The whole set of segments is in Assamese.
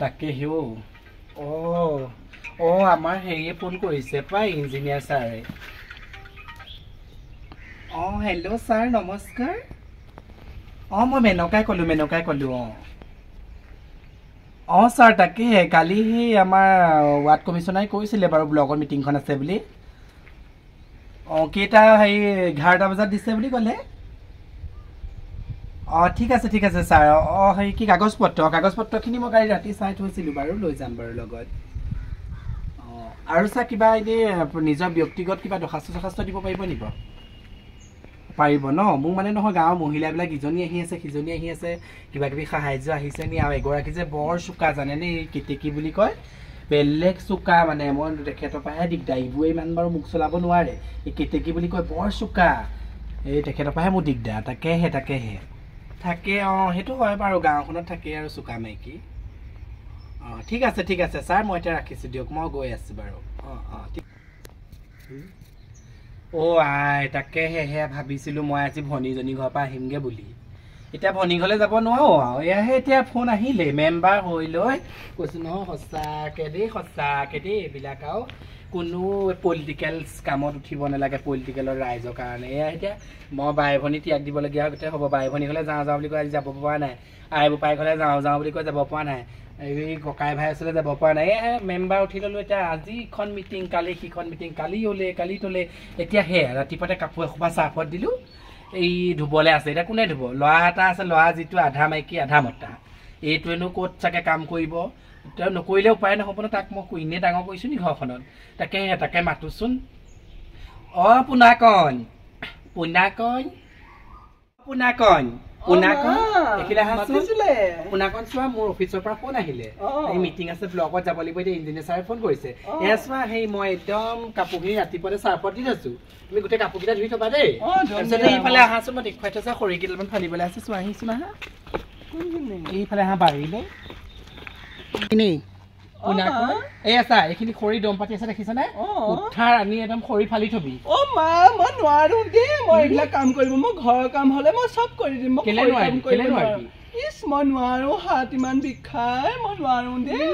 তাকে হেও আমাৰ হেৰিয়ে ফোন কৰিছে প্ৰায় ইঞ্জিনিয়াৰ ছাৰে হেল্ল' ছাৰ নমস্কাৰ মই মেনকাই ক'লোঁ ছাৰ তাকেহে কালি সেই আমাৰ ৱাৰ্ড কমিশ্যনাৰে কৈছিলে বাৰু ব্লকৰ মিটিংখন আছে বুলি কেইটা হেৰি 11টা বজাত দিছে বুলি ক'লে ঠিক আছে ছাৰ হেৰি কি কাগজ পত্ৰখিনি মই কালি ৰাতি চাই থৈছিলোঁ বাৰু লৈ যাম বাৰু লগত আৰু ছাৰ কিবা এনেই নিজৰ ব্যক্তিগত কিবা দৰখাস্ত দিব পাৰিব নেকি পাৰিব ন মোক মানে নহয় গাঁৱৰ মহিলাবিলাক ইজনী আহি আছে সিজনী আহি আছে কিবা কিবি সাহায্য আহিছে নি আৰু এগৰাকী যে বৰ চোকা জানেনে এই কেতেকী বুলি কয় বেলেগ চোকা মানে মই তেখেতৰ পৰাহে দিগদাৰ ইবোৰে ইমান বাৰু মুখ চলাব নোৱাৰে এই কেতেকী বুলি কয় বৰ চোকা এই তেখেতৰ পৰাহে মোৰ দিগদাৰ তাকেহে থাকে সেইটো হয় বাৰু গাঁওখনত থাকে আৰু চোকা মাইকী ঠিক আছে ছাৰ মই এতিয়া ৰাখিছোঁ দিয়ক মই গৈ আছোঁ বাৰু আই তাকেহে সেয়া ভাবিছিলোঁ মই আজি ভনীজনী ঘৰৰ পৰা আহিমগৈ বুলি এতিয়া ভনী ঘৰলৈ যাব নোৱাৰোঁ আৰু এয়াহে এতিয়া ফোন আহিলে মেম্বাৰ হৈ লৈ কৈছোঁ নহয় সঁচাকৈ দেই এইবিলাক আৰু কোনো পলিটিকেল কামত উঠিব নালাগে পলিটিকেলৰ ৰাইজৰ কাৰণে এয়া এতিয়া মই বাই ভনী ত্যাগ দিবলগীয়া হয় গোটেই হ'ব বাই ভনী ঘৰলৈ যাওঁ বুলি কৈ আজি যাব পৰা নাই আই বোপাই ঘৰলৈ যাওঁ বুলি কৈ যাব পৰা নাই এই ককাই ভাই ওচৰলৈ যাব পৰা নাই মেম্বাৰ উঠি ল'লোঁ এতিয়া আজি ইখন মিটিং কালি সিখন মিটিং কালি তলে এতিয়া সেয়া ৰাতিপুৱাতে কাপোৰ এসোপা চাহপাত দিলোঁ এই ধুবলৈ আছে এতিয়া কোনে ধুব ল'ৰা এটা আছে ল'ৰা যিটো আধা মাইকী আধা মতা এইটোৱেনো ক'ত চাগে কাম কৰিব তেওঁ নকৰিলে উপায় নহ'ব ন তাক মই এনেই ডাঙৰ কৰিছোঁ নি ঘৰখনত তাকে মাতোচোন পুনাকণ চোৱা মোৰ অফিচৰ পৰা ফোন আহিলে এই মিটিং আছে ব্লকত যাব লাগিব এতিয়া ইঞ্জিনিয়াৰ ছাৰে ফোন কৰিছে এয়া চোৱা সেই মই একদম কাপোৰখিনি ৰাতিপুৱাতে চাৰ্ফত দি থৈছোঁ তুমি গোটেই কাপোৰকেইটা ধুই থবা দেই তাৰপিছতে এইফালে আহাচোন মই দেখুৱাই থৈছা খৰি কেইডালমান ফালিবলৈ আছে চোৱা আহিছোন আহা এইফালে আহা বাৰীলৈ এইখিনি খৰি দম পাতি আছে দেখিছানে উঠাৰ আনি একদম খৰি ফালি থবি মই নোৱাৰো দেই মই এইবিলাক কাম কৰিব মই ঘৰৰ কাম হলে মই চব কৰি দিম মই নোৱাৰো হাত ইমান বিষাই মই নোৱাৰো দেই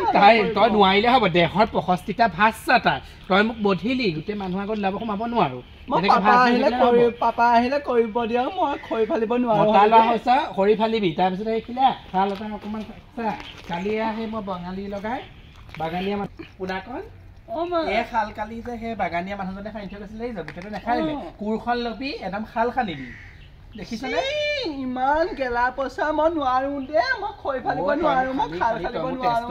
তই নোৱাৰিলে হ'ব দেহৰ 65টা ভাত চাতা তই মোক বধিলি গোটেই মানুহৰ আগত ওলাব সোমাব নোৱাৰো পাপা আহিলে কৰিব দিয়ক মই খৰি ফালিব নোৱাৰো খৰি ফালিবি তাৰপিছত এইখিলা শাল এটা অকণমান কালি আহে মই বঙালী লগাই বাগানীয়া পুনাকণ শাল কালি যে সেই বাগানীয়া মানুহজনে খাই থৈ গৈছিলে গোটেইটো নেখাৰিলে কোৰখন ল'বি একদম শাল খান্দিবি দেখিছনে ইমান গেলা পইচা মই নোৱাৰো দে মই খৰি ফালিব নোৱাৰো মই খাল ফালিব নোৱাৰো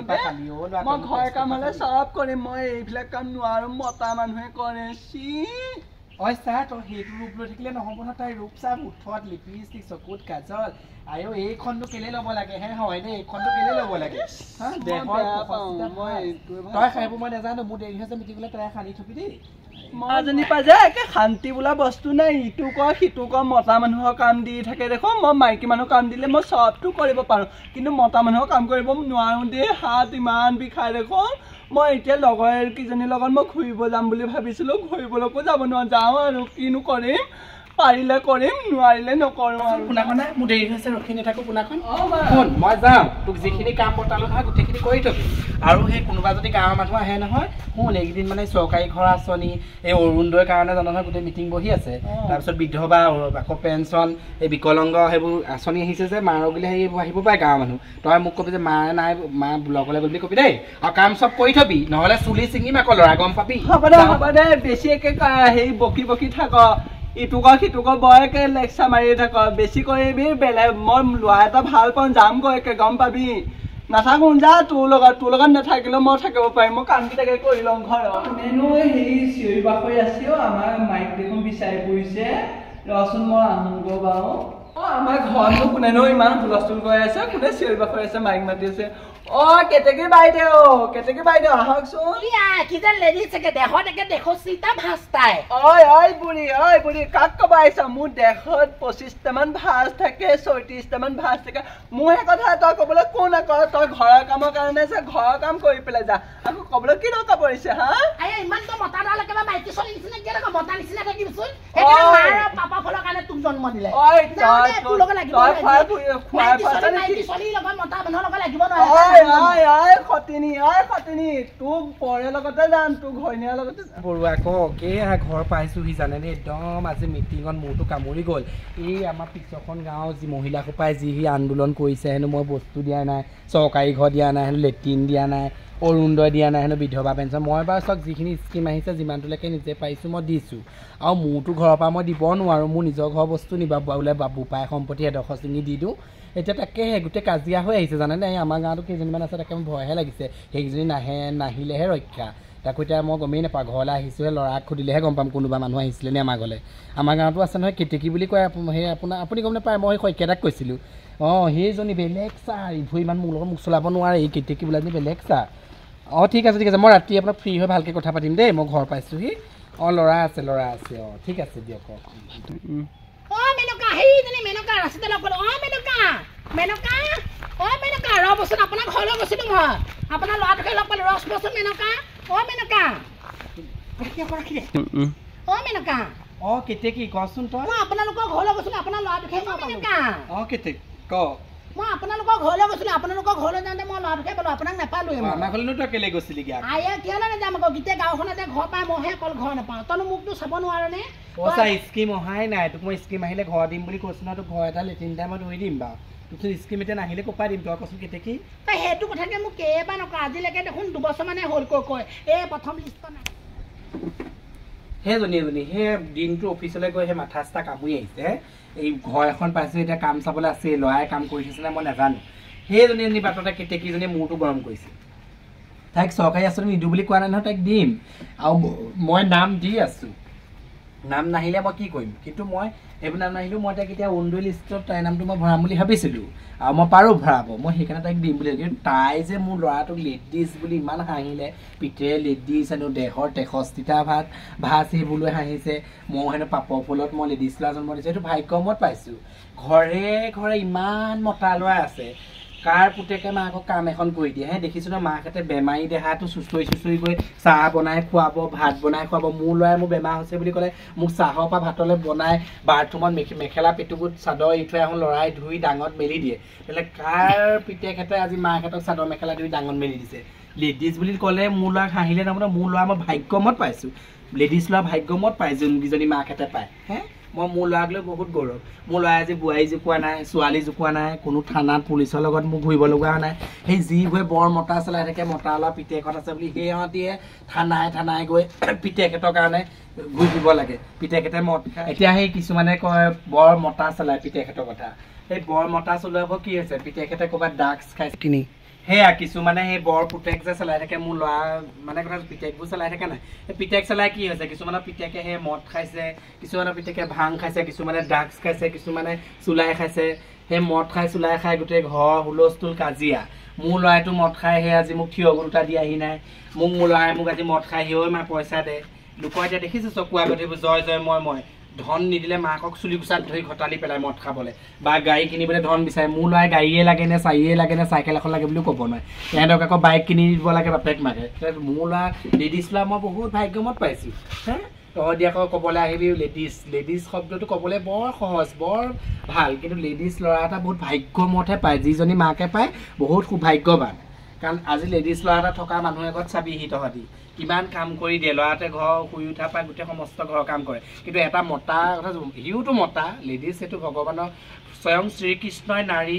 মই ঘৰ কাম হলে চব কৰিম মই এইবিলাক কাম নোৱাৰো মতা মানুহে কৰে চা তই সেইটো ৰূপ লৈ থাকিলে নহ'ব ন তাই ৰূপ চা মুঠত লিপষ্টিক চকুত কাজল আয়ো এইখনটো কেলে ল'ব লাগে হয় দেই এইখনটো কেলে ল'ব লাগে তই খাইবোৰ মই নাজানো মোৰ দেৰি হৈছে মিটিংলৈ তই সানি থবি দেই মাজনী পা যে একে শান্তি বোলা বস্তু নাই ইটো ক সিটো ক মতা মানুহৰ কাম দি থাকে দেখো মই মাইকী মানুহৰ কাম দিলে মই চবটো কৰিব পাৰো কিন্তু মতা মানুহৰ কাম কৰিব নোৱাৰো দেই হাত ইমান বিষাই দেখো মই এতিয়া লগৰ কিজনীৰ লগত মই ঘূৰিব যাম বুলি ভাবিছিলোঁ ঘূৰিবলৈকো যাব নোৱাৰো যাওঁ আৰু কিনো কৰিম পাৰিলে কৰিম নোৱাৰিলে নকৰো পুনাকণে মোৰ দেৰি হৈছে ৰখি নাথাকো পুনাকণ শুন মই যাওঁ তোক যিখিনি কাম পতালো নহয় গোটেইখিনি কৰি থবি আৰু সেই কোনোবা যদি গাঁৱৰ মানুহ আহে নহয় শুন এইকেইদিন মানে চৰকাৰী ঘৰ আঁচনি এই অৰুণোদয়ৰ কাৰণে জানো নহয় গোটেই মিটিং বহি আছে তাৰপিছত বিধৱা আকৌ পেঞ্চন এই বিকলাংগ সেইবোৰ আঁচনি আহিছে যে মাৰ গ'লে সেইবোৰ আহিব পাৰে গাঁৱৰ মানুহ তই মোক কবি যে মা নাই মা ব্লকলৈ গ'ল বুলি কবি দেই আৰু কাম চব কৰি থবি নহ'লে চুলি ছিঙিম আকৌ ল'ৰা গম পাবি হ'ব দে বেছিকে হেৰি বকি থাক ইটোক সিটোক বয়কে লেকচাৰ মাৰি থাক বেছি কৰিবি বেলেগ মই ল'ৰা এটা ভাল পাওঁ যাম গৈ গম পাবি নাথাকো যা তোৰ লগত নাথাকিলেও মই থাকিব পাৰিম মই কামকেইটাকে কৰি লওঁ ঘৰত মেনু হেৰি চিঞৰি বাখৰি আছে আমাৰ মাইক দেখোন বিচাৰি পৰিছে ৰচোন মই আহোগৈ বাৰু আমাৰ ঘৰতো কোনেনো ইমান হুলস্থুল কৰি আছে কোনে চিঞৰি বাখৰি আছে মাইক মাতি আছে কেতেকী বাইদেউ আহকচোন কি যে লেডি চাগে দেহত একে দেখো চিতা ভাস্তাই বুঢ়ী কাক কবা আহিছা মোৰ দেহত 25টামান ভাজ থাকে 34টামান ভাজ থাকে মোৰ সেই কথা তই কবলৈ কোন আকৌ তই ঘৰৰ কামৰ কাৰণে যে ঘৰৰ কাম কৰি পেলাই যা আকৌ কবলৈ কি দৰকাৰ পৰিছে হা আয়ে ইমান তো মতা ডাল একেবাৰে মাইকী চলি নিচিনা কি ৰকম মতা নিচিনা থাকিবচোন সেইকাৰণে মাৰ পাপা ফলৰ কাৰণে তোক জন্ম দিলে ঐ তোৰ লগত লাগিব মাইকী চলি লগত মতা মানুহৰ লগত লাগিব নহয় খতিনি তোক পৰে লগতে যাম তোক ঘৈণীয়াৰ লগতে বৰুৱা কে ঘৰ পাইছোহি জানেনে একদম আজি মিটিঙত মোৰতো কামুৰি গ'ল এই আমাৰ পিছখন গাঁও যি মহিলাসোপাই যি আন্দোলন কৰিছে হেনো মই বস্তু দিয়া নাই চৰকাৰী ঘৰ দিয়া নাই হেনো লেট্ৰিন দিয়া নাই অৰুণোদয় দিয়া নাই হেনো বিধৱা পেঞ্চন মই বাৰু চাওক যিখিনি স্কিম আহিছে যিমানটোলৈকে নিজে পাৰিছোঁ মই দিছোঁ আৰু মোৰতো ঘৰৰ পৰা মই দিব নোৱাৰোঁ মোৰ নিজৰ ঘৰ বস্তু নিবা বোলে বোপাই সম্পত্তি এডোখৰ চিঙি দি দিওঁ এতিয়া তাকেহে গোটেই কাজিয়া হৈ আহিছে জানেনে আমাৰ গাঁৱতো কেইজনীমান আছে তাকে মোৰ ভয়হে লাগিছে সেইকেইজনী নাহিলেহে ৰক্ষা তাকো এতিয়া মই গমেই নাপাওঁ ঘৰলৈ আহিছোঁহে ল'ৰাক সুধিলেহে গম পাম কোনোবা মানুহ আহিছিলে নে আমাৰ ঘৰলৈ আমাৰ গাঁৱতো আছে নহয় কেতেকী বুলি কয় সেই আপুনি গম নাপায় মই শইকীয়াক কৈছিলোঁ সেইজনী বেলেগ ছাৰ ইভু ইমান মোৰ লগত মোক চলাব নোৱাৰে এই কেতেকী বোলাজনী বেলেগ ছাৰ ঠিক আছে মই ৰাতি আপোনাক ফ্ৰী হৈ ভালকৈ কথা পাতিম দেই মই ঘৰ পাইছোঁহি ল'ৰা আছে ঠিক আছে দিয়ক মেনকা সেইজনী মেনকা ৰাস্তাতে লগ পালোঁ মেনকা ৰ'বচোন আপোনাৰ ঘৰলৈ গৈছিলোঁ মই আপোনাৰ ল'ৰাটোকে লগ পালোঁ ৰচবচোন মেনকা মেনকা মেনকা কেতেকী কচোন তই মই আপোনালোকৰ ঘৰলৈ গৈছিলোঁ আপোনাৰ ল'ৰাটোকে মেনকা কেতেকী ক মই আপোনালোকৰ ঘৰলৈ গৈছিলোঁ আপোনালোকৰ ঘৰলৈ যাওঁতে মই ল'ৰাটোকে পালোঁ আপোনাক নাপালোঁ আমাৰ ঘৰলৈনো তই কেলৈ গৈছিলি কিয়লৈ নাযাম আকৌ গোটেই গাঁওখনতে ঘৰ পাই মইহে অকল ঘৰ নাপাওঁ তইনো মোকতো চাব নোৱাৰনে স্কিম অহাই নাই তোক মই স্কিম আহিলে ঘৰ দিম বুলি কৈছোঁ ন তোক ঘৰ এটা লেট্ৰিন এটা মই ধৰি দিম বাৰু তোক স্কিম এতিয়া নাহিলে ক'পা দিম তই কচোন কেতেকী তই সেইটো কথাকে মোক কেইবাৰ নকওঁ আজিলৈকে দেখোন 2 বছৰমানে হ'ল কয় এই প্ৰথম লিষ্ট নাই সেইজনী সেই দিনটো অফিচলৈ গৈ সেই মাথা চাথা কামুৰি আহিছে এই ঘৰ এখন পাইছোঁ এতিয়া কাম চাবলৈ আছে ল'ৰাই কাম কৰি থৈছে নে মই নাজানো সেইজনী বাটতে কেতেকীজনীয়ে মূৰটো গৰম কৰিছে তাইক চৰকাৰী আঁচনি নিদিওঁ বুলি কোৱা নাই নহয় তাইক দিম আৰু মই নাম দি আছোঁ নাম নাহিলে মই কি কৰিম কিন্তু মই সেইবোৰ নাম নাহিলেও মই তাইক এতিয়া অৰুণোদয় লিষ্টত তাইৰ নামটো মই ভৰাম বুলি ভাবিছিলোঁ আৰু মই পাৰোঁ ভৰাব মই সেইকাৰণে তাইক দিম বুলি কিন্তু তাই যে মোৰ ল'ৰাটোক লেডিজ বুলি ইমান হাঁহিলে পিতেৰে লেডিজ হেনো দেহৰ 63টা ভাত সেইবোৰ হাঁহিছে মই হেনো পাপৰ ফুলত মই লেডিজ ল'ৰা জন্ম দিছোঁ সেইটো ভাগ্যমত পাইছোঁ ঘৰে ইমান মতা ল'ৰা আছে কাৰ পুতেকে মাকক কাম এখন কৰি দিয়ে দেখিছোঁ ন মাকহঁতে বেমাৰী দেহাটো চুঁচৰি গৈ চাহ বনাই খুৱাব ভাত বনাই খুৱাব মোৰ ল'ৰাই মোৰ বেমাৰ হৈছে বুলি ক'লে মোক চাহৰ পৰা ভাতলৈ বনাই বাথৰুমত মেখেলা পেটুকুত চাদৰ এৰি থৈ আহোঁ ল'ৰাই ধুই ডাঙত মেলি দিয়ে তেতিয়াহ'লে কাৰ পিতেকহঁতে আজি মাকহঁতক চাদৰ মেখেলা ধুই ডাঙত মেলি দিছে লেডিজ বুলি ক'লে মোৰ ল'ৰাক হাঁহিলে তাৰমানে মোৰ ল'ৰা মই ভাগ্যমত পাইছোঁ লেডিজ ল'ৰা ভাগ্যমত পায় যোনকেইজনী মাকহঁতে পায় মই মোৰ ল'ৰাক লৈ বহুত গৌৰৱ মোৰ ল'ৰাই আজি বোৱাৰী জোকোৱা নাই ছোৱালী জোকোৱা নাই কোনো থানাত পুলিচৰ লগত মোক ঘূৰিব লগা নাই সেই যি গৈ বৰ মতা চলাই থাকে মতা ল'ৰা পিতেকহঁত আছে বুলি সিহঁতিয়ে থানাই গৈ পিতেকহঁতৰ কাৰণে ঘূৰি দিব লাগে পিতেকহঁতে মদ খায় এতিয়া সেই কিছুমানে কয় বৰ মতা চলায় পিতেকহঁতৰ কথা সেই বৰ মতা চলোৱাব কি হৈছে পিতেকহঁতে ক'ৰবাত ড্ৰাগছ খাইছে কিনি সেয়া কিছুমানে সেই বৰ পুতেক যে চলাই থাকে মোৰ ল'ৰা মানে কথা পিতেকবোৰ চলাই থাকে নাই সেই পিতেক চলাই কি হৈছে কিছুমানৰ পিতেকে সেই মদ খাইছে কিছুমানৰ পিতেকে ভাং খাইছে কিছুমানে ড্ৰাগছ খাইছে কিছুমানে চুলাই খাইছে সেই মদ খাই চুলাই খাই গোটেই ঘৰ হুলস্থুল কাজিয়া মোৰ ল'ৰাইটো মদ খাই সেই আজি মোক থিয় গৰুটা দিয়াহি নাই মোৰ ল'ৰাই মোক আজি মদ খাই সিও মা পইচা দে লোকৰ এতিয়া দেখিছোঁ চকু আগত সেইবোৰ জয় মই ধন নিদিলে মাকক চুলি কোচাত ধৰি ঘটালি পেলাই মদ খাবলৈ বা গাড়ী কিনিবলৈ ধন বিচাৰে মোৰ ল'ৰাই গাড়ীয়ে লাগে নে চাৰিয়ে লাগে নে চাইকেল এখন লাগে বুলিও ক'ব নোৱাৰে সিহঁতক আকৌ বাইক কিনি দিব লাগে বাপেক মাকে মোৰ ল'ৰা লেডিজ ল'ৰা মই বহুত ভাগ্যমত পাইছোঁ তহঁতি আকৌ ক'বলৈ আহিবি লেডিজ শব্দটো ক'বলৈ বৰ সহজ বৰ ভাল কিন্তু লেডিজ ল'ৰা এটা বহুত ভাগ্যমতহে পায় যিজনী মাকে পায় বহুত সৌভাগ্যৱান কাৰণ আজি লেডিজ ল'ৰা এটা থকা মানুহ আগত চাবিহি তহঁতি কিমান কাম কৰি দিয়ে ল'ৰাটোৱে ঘৰ শুই উঠাৰ পৰা গোটেই সমস্ত ঘৰৰ কাম কৰে কিন্তু এটা মতা কথা সিওতো মতা লেডিজ সেইটো ভগৱানৰ স্বয়ং শ্ৰীকৃষ্ণই নাৰী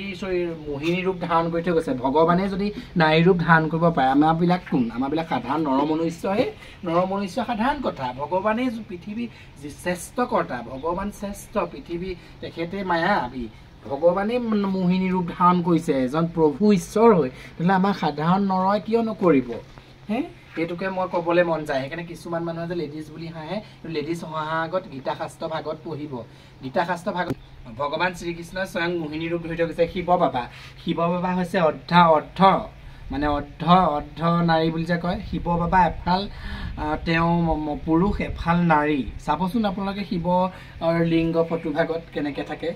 মোহিনী ৰূপ ধাৰণ কৰি থৈ গৈছে ভগৱানে যদি নাৰী ৰূপ ধাৰণ কৰিব পাৰে আমাৰবিলাক কোন আমাৰবিলাক সাধাৰণ নৰমনুষ্যহে নৰমনুষ্য সাধাৰণ কথা ভগৱানে পৃথিৱী শ্ৰেষ্ঠ কৰ্তা ভগৱান শ্ৰেষ্ঠ পৃথিৱী তেখেতে মায়াবী ভগৱানে মোহিনী ৰূপ ধাৰণ কৰিছে এজন প্ৰভু ঈশ্বৰ হৈ তেতিয়াহ'লে আমাৰ সাধাৰণ নৰয় কিয় নকৰিব সেইটোকে মই ক'বলৈ মন যায় সেইকাৰণে কিছুমান মানুহে যে লেডিজ বুলি হাঁহে লেডিজ হাঁহাৰ আগত গীতা শাস্ত্ৰ ভাগত পঢ়িব গীতা শাস্ত্ৰ ভাগত ভগৱান শ্ৰীকৃষ্ণই স্বয়ং মোহিনী ৰূপ ধৰি থৈ গৈছে শিৱ বাবা হৈছে অৰ্ধ মানে অৰ্ধ নাৰী বুলি যে কয় শিৱ বাবা এফাল তেওঁ পুৰুষ এফাল নাৰী চাবচোন আপোনালোকে শিৱৰ লিংগ ফটোভাগত কেনেকৈ থাকে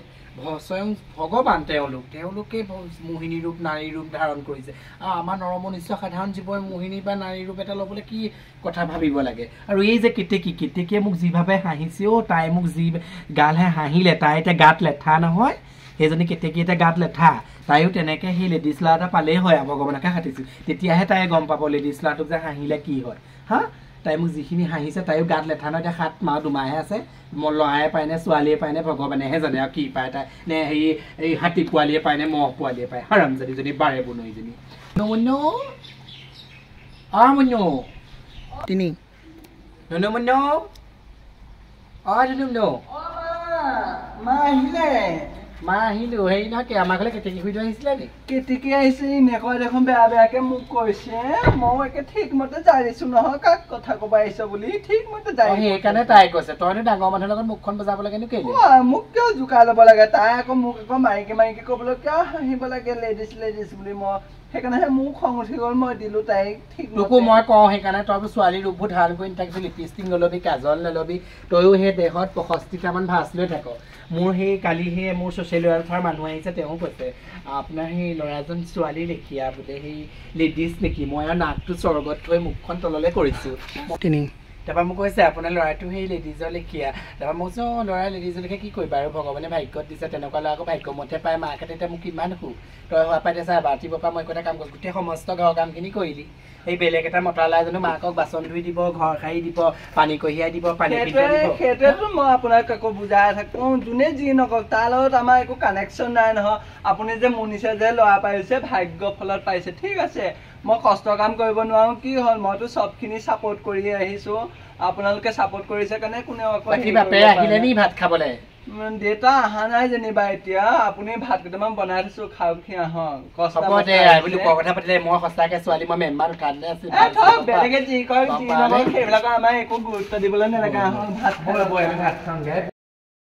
স্বয়ং ভগৱান তেওঁলোকে মোহিনী ৰূপ নাৰী ৰূপ ধাৰণ কৰিছে আৰু আমাৰ নৰমনুষ্য সাধাৰণ জীৱই মোহিনী বা নাৰী ৰূপ এটা ল'বলৈ কি কথা ভাবিব লাগে আৰু এই যে কেতেকীয়ে মোক যিভাৱে হাঁহিছে তাই মোক যি গালহে হাঁহিলে তাই এতিয়া গাত লেঠা নহয় সেইজনী কেতেকী এতিয়া গাত লেঠা তাইও তেনেকে সেই লেডিজ ল'ৰা এটা পালেই হয় ভগৱানকে হাতিছিল তেতিয়াহে তাই গম পাব লেডিজ ল'ৰাটোক যে হাঁহিলে কি হয় হা তাই মোক যিখিনি হাঁহিছে তাইও গাত লেঠা নহয় এতিয়া 7 মাহ 2 মাহে আছে ল'ৰাই পায় নে ছোৱালীয়ে পায় নে ভগৱানেহে জানে আৰু কি পায় তাই নে এই হাতী পোৱালীয়ে পায় নে মহ পোৱালীয়ে পায় হাৰামজাদি যদি বাৰে বনৈজনী তিনি মা আহিলে মা আহিলো হেৰি নহয় কি আমাৰ ঘৰলৈ কেতেকী শুই আহিছিলে নি কেতেকী আহিছে এনেকৈ দেখোন বেয়াকে মোক কৈছে মই একে ঠিকমতে জাৰিছো নহয় কাক কথা কব আহিছ বুলি ঠিকমতে জাৰি সেইকাৰণে তাই কৈছে তইনো ডাঙৰ মানুহৰ লগত মুখখন বজাব লাগে নো কেলে মোক কিয় জোকাই ল'ব লাগে তাই আকৌ মোক আকৌ মাইকী ক'বলৈ কিয় হাঁহিব লাগে লেডিজ বুলি মই সেইকাৰণেহে মোক খং উঠি গ'ল মই দিলো তাইক ঠিক তোকো মই কওঁ সেইকাৰণে তই ছোৱালী ৰূপবোৰ ধাৰণ কৰি তাক লিপষ্টিক নলবি কাজল নলবি তয়ো সেই দেহত 65টামান ভাঁজ লৈ থাক মোৰ সেই কালি সেই মোৰ ছ'চিয়েল ৱেলফেয়াৰ মানুহ আহিছে তেওঁ কৈছে আপোনাৰ সেই ল'ৰাজন ছোৱালী লেখীয়া বোলে সেই লেডিজ নেকি মই আৰু নাকটো স্বৰ্গত থৈ মুখখন তললৈ কৰিছোঁ তাৰপৰা মোক কৈছে আপোনাৰ ল'ৰাটো সেই লেডিজৰ লেখীয়া তাৰপৰা মই কৈছোঁ ল'ৰা লেডিজৰ লেখীয়া কি কৰিবা আৰু ভগৱানে ভাগ্যত দিছে তেনেকুৱা ল'ৰা আকৌ ভাগ্যমতে পায় মাকহঁতে এতিয়া মোক কিমান সুখ তই হোৱা পাই চা ৰাতিপুৱাৰ পৰা মই একো এটা কাম কৰিছোঁ গোটেই সমস্ত ঘৰৰ কামখিনি কৰিলি সেই বেলেগ এটা মতা ল'ৰাই জানো মাকক বাচন ধুই দিব ঘৰ সাৰি দিব পানী কঢ়িয়াই দিব পানী সেইটোৱেতো মই আপোনাক আকৌ বুজাই থাকোঁ যোনে যি নকওক তাৰ লগত আমাৰ একো কানেকশ্যন নাই নহয় আপুনি যে মুনিছে যে ল'ৰা পাইছে ভাগ্য ফলত পাইছে ঠিক আছে মই কষ্ট কাম কৰিব নোৱাৰো কি হ'ল মইতো চবখিনি ছাপোৰ্ট কৰি আহিছো আপোনালোকে ছাপোৰ্ট কৰিছে কাৰণে কোনেও আকৌ আহিলে নি ভাত খাবলৈ দেউতা অহা নাই যেনিবা এতিয়া আপুনি ভাত কেইটামান বনাই থৈছো খাওঁহি আহক কথা পাতিলে মই সঁচাকে ছোৱালী মই মেম্বাৰ উঠালে আছে বেলেগে যি কয় সেইবিলাকৰ আমাৰ একো গুৰুত্ব দিবলৈ নালাগে আহক ভাত